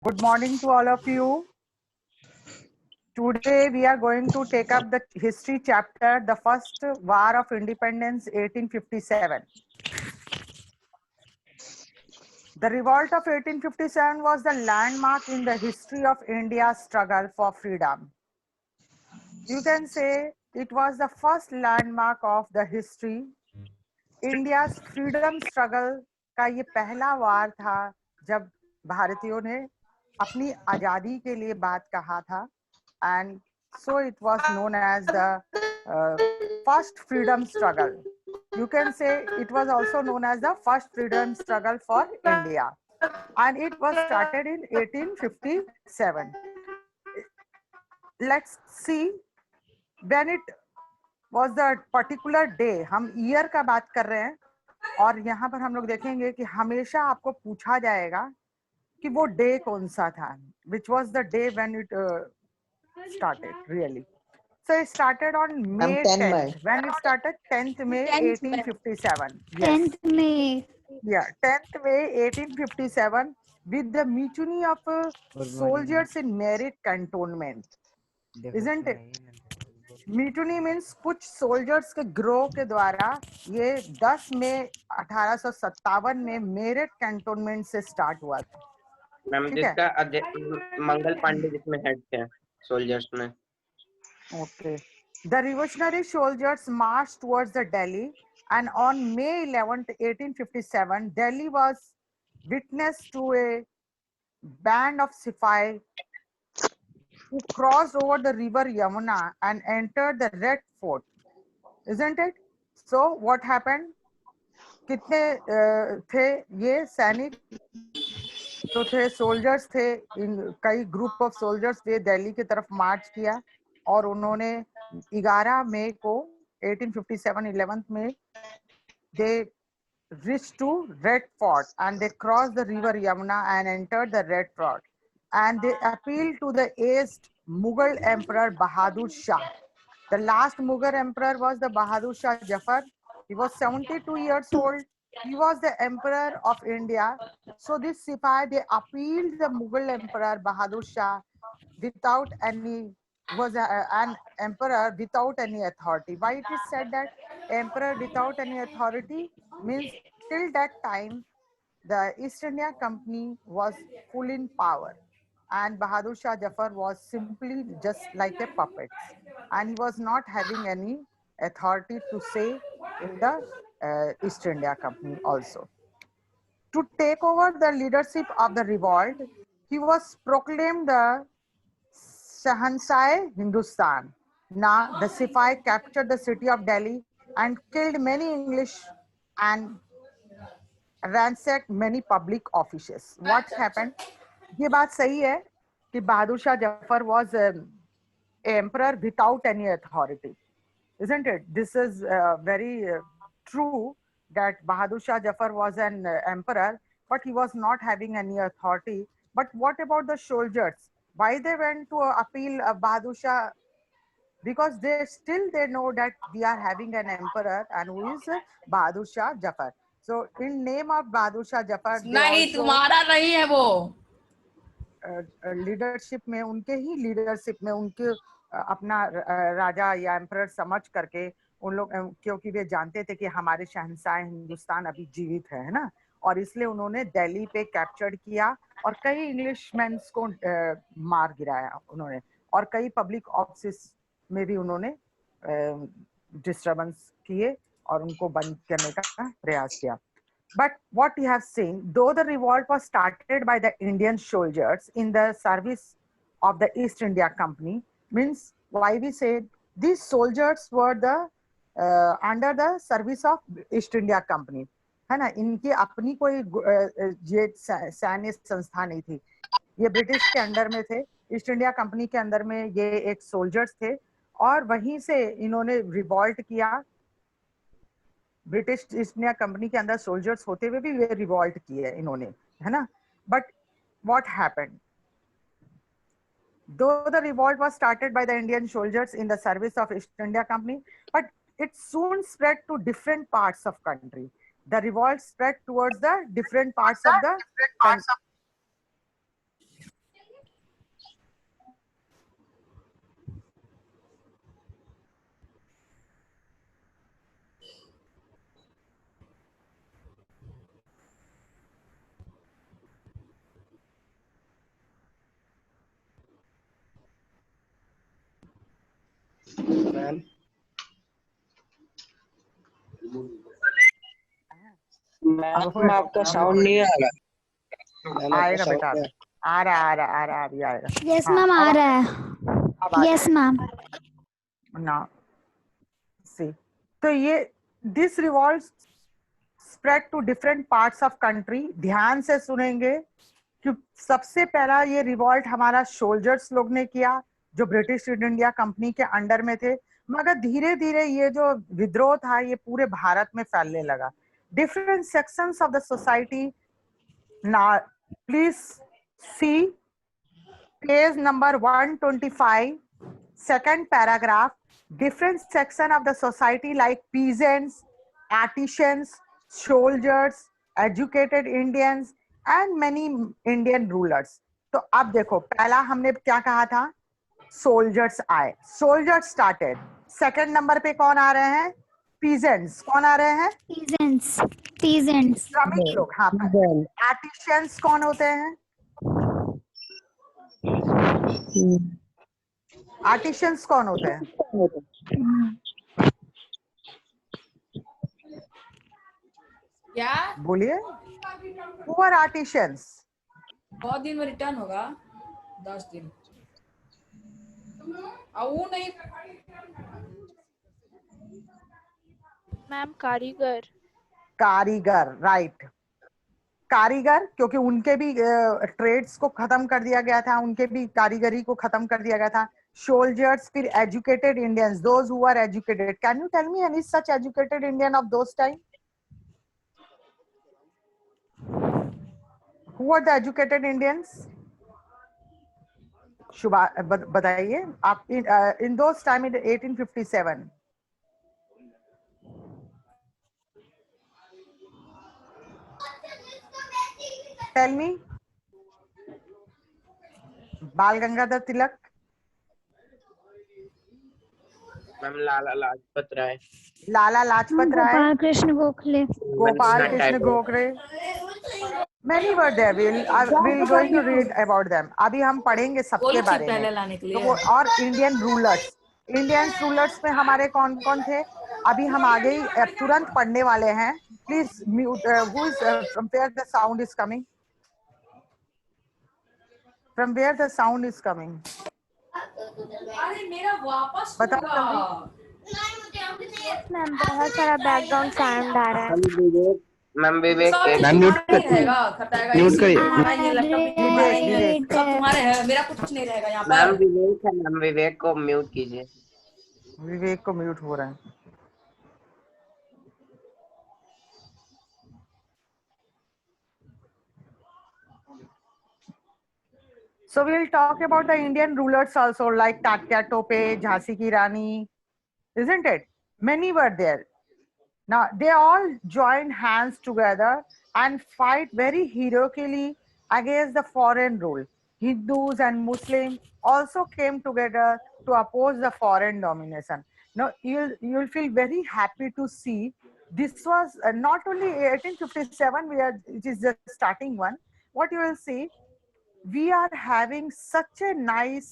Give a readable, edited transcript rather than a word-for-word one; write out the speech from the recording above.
Good morning to all of you. Today we are going to take up the history chapter, the first war of independence, 1857. The revolt of 1857 was the landmark in the history of India's struggle for freedom. You can say it was the first landmark of the history. India's freedom struggle का ये पहला वार था जब भारतीयों ने अपनी आजादी के लिए बात कहा था, and so it was known as the first freedom struggle. You can say it was also known as the first freedom struggle for India, and it was started in 1857. Let's see when it was the particular day. हम year का बात कर रहे हैं और यहाँ पर हम लोग देखेंगे कि हमेशा आपको पूछा जाएगा कि वो डे कौन सा था, which was the day when it started really. So it started on May 10th. When it started? 10th May 1857. Yes. 10th May. Yeah, 10th May 1857 with the mutiny of soldiers in Meerut cantonment. Isn't it? Mutiny means कुछ soldiers के ग्रोह के द्वारा ये 10 मई 1857 में Meerut cantonment से start हुआ था। मैम जिसका मंगल पांडे जिसमें हेड थे सोल्जर्स में। Okay. The revolutionary soldiers marched towards the Delhi, and on May 11th, 1857, Delhi was witness to a band of Sipai who crossed over the river Yamuna and entered the Red Fort. Isn't it? So what happened? कितने थे ये सैनिक? तो थे soldiers थे, कई group of soldiers थे, दिल्ली की तरफ मार्च किया और उन्होंने 11 मई को 1857 11th में they reached to Red Fort and they crossed the river Yamuna and entered the Red Fort, and they appealed to the aged Mughal Emperor Bahadur Shah. The last Mughal emperor was the Bahadur Shah Jafar. He was 72 years old. He was the emperor of India. So this Sipai, they appealed the Mughal emperor Bahadur Shah without any, was an emperor without any authority. Why it is said that emperor without any authority means till that time the East India Company was full in power and Bahadur Shah Jafar was simply just like a puppet, and he was not having any authority to say in the East India Company also. To take over the leadership of the revolt, he was proclaimed the Shahanshah Hindustan. Now the Sipai captured the city of Delhi and killed many English and ransacked many public offices. What happened? ये बात सही है कि Bahadur Shah Zafar was emperor without any authority, isn't it? This is very true that Bahadur Shah Jafar was an emperor, but he was not having any authority. But what about the soldiers? Why they went to appeal Bahadur Shah? Because they know that we are having an emperor and who is Bahadur Shah Jafar. So in name of Bahadur Shah Jafar, नहीं तुम्हारा नहीं है वो leadership में, उनके ही leadership में उनके अपना राजा या एम्परर समझ करके उन लोग, क्योंकि वे जानते थे कि हमारे शहंशाह हिंदुस्तान अभी जीवित है ना, और इसलिए उन्होंने दिल्ली पे कैप्चर किया और कई इंग्लिशमैन को मार गिराया उन्होंने, और कई पब्लिक ऑफिस में भी उन्होंने डिस्टर्बेंस किए और उनको बंद करने का प्रयास किया. But what you have seen, though the revolt was started by the Indian soldiers in the service of the East India Company, means why we say these soldiers were the under the service of East India Company, है ना, इनकी अपनी कोई ये सैन्य संस्था नहीं थी, ये ब्रिटिश के अंडर में थे, ईस्ट इंडिया कंपनी के अंदर में ये एक सोल्जर्स थे और वहीं से इन्होंने रिवॉल्ट किया. ब्रिटिश ईस्ट इंडिया कंपनी के अंदर सोल्जर्स होते हुए भी वे रिवॉल्ट किए इन्होंने, है ना. But what happened, though the revolt was started by the Indian soldiers in the service of East India Company, but it soon spread to different parts of country. The revolt spread towards the different parts of the country. Ma'am ma'am आपका sound नहीं आ रहा। Ma'am आपका आएगा बेटा, sound आ रहा अभी आएगा। Yes हाँ, मैम, आ अब रहा अब है। Uh yes ma'am. ना सी, तो ये this revolve spread to different parts of country. ध्यान से सुनेंगे कि सबसे पहला ये रिवॉल्ट हमारा सोल्जर्स लोग ने किया जो ब्रिटिश ईस्ट इंडिया कंपनी के अंडर में थे, मगर धीरे धीरे ये जो विद्रोह था ये पूरे भारत में फैलने लगा। Different sections of the society, now please see page number 125, second paragraph. Different section of the society like peasants, artisans, soldiers, educated Indians and many Indian rulers. तो अब देखो पहला हमने क्या कहा था, सोल्जर्स आए, सोल्जर्स स्टार्टेड। सेकंड नंबर पे कौन आ रहे हैं, पीजेंट्स। कौन आ रहे हैं, पीजेंट्स। पीजेंट्स। श्रमिक लोग। हाँ, आर्टिशियंस कौन होते हैं, आर्टिशियंस कौन होते हैं, क्या बोलिए। पुअर आर्टिशियंस, बहुत दिन में रिटर्न होगा, 10 दिन। और वो नहीं, मैम कारीगर। कारीगर, राइट। कारीगर, क्योंकि उनके भी ट्रेड्स को खत्म कर दिया गया था, उनके भी कारीगरी को खत्म कर दिया गया था। सोल्जर्स, फिर educated Indians, those who are educated. Can you tell me any such educated Indian of those time? Who are the educated Indians? Shubha बताइए आप। In those time in 1857, tell me. Bal Gangadhar Tilak, ma'am Lala Lajpat Rai, Lala Lajpat Rai, Gopal Krishna Gokhale. Gopal Krishna Gokhale, many were there. We'll going to read about them. अभी हम पढ़ेंगे सबके बोली थी बारे में। पहले लाने के तो लिए। वो और इंडियन रूलर्स, इंडियन रूलर्स में हमारे कौन कौन थे, अभी हम आगे ही तुरंत पढ़ने वाले हैं। Please mute, who is from where the sound is coming, from where the sound is coming, अरे मेरा वापस बताओ होगा। मैम बहुत सारा बैकग्राउंड साउंड आ रहा है। मैम विवेक सब एक तुम्हारा म्यूट ही कर- रहेगा, खटाएगा म्यूट इसी करिए। तुम्हारा, ये लैपटॉप भी तुम्हारा ही है, विवेक, सब तुम्हारे है, मेरा कुछ नहीं रहेगा यहाँ मैम पर। विवेक है, मैम विवेक को म्यूट कीजिए। विवेक को म्यूट हो रहा है। So we'll talk about the Indian rulers also, like Tatya Tope, Jhansi Ki Rani, isn't it? Many were there. Now they all joined hands together and fight very heroically against the foreign rule. Hindus and Muslims also came together to oppose the foreign domination. Now you'll feel very happy to see this was not only 1857, it is the starting one. What you will see, we are having such a nice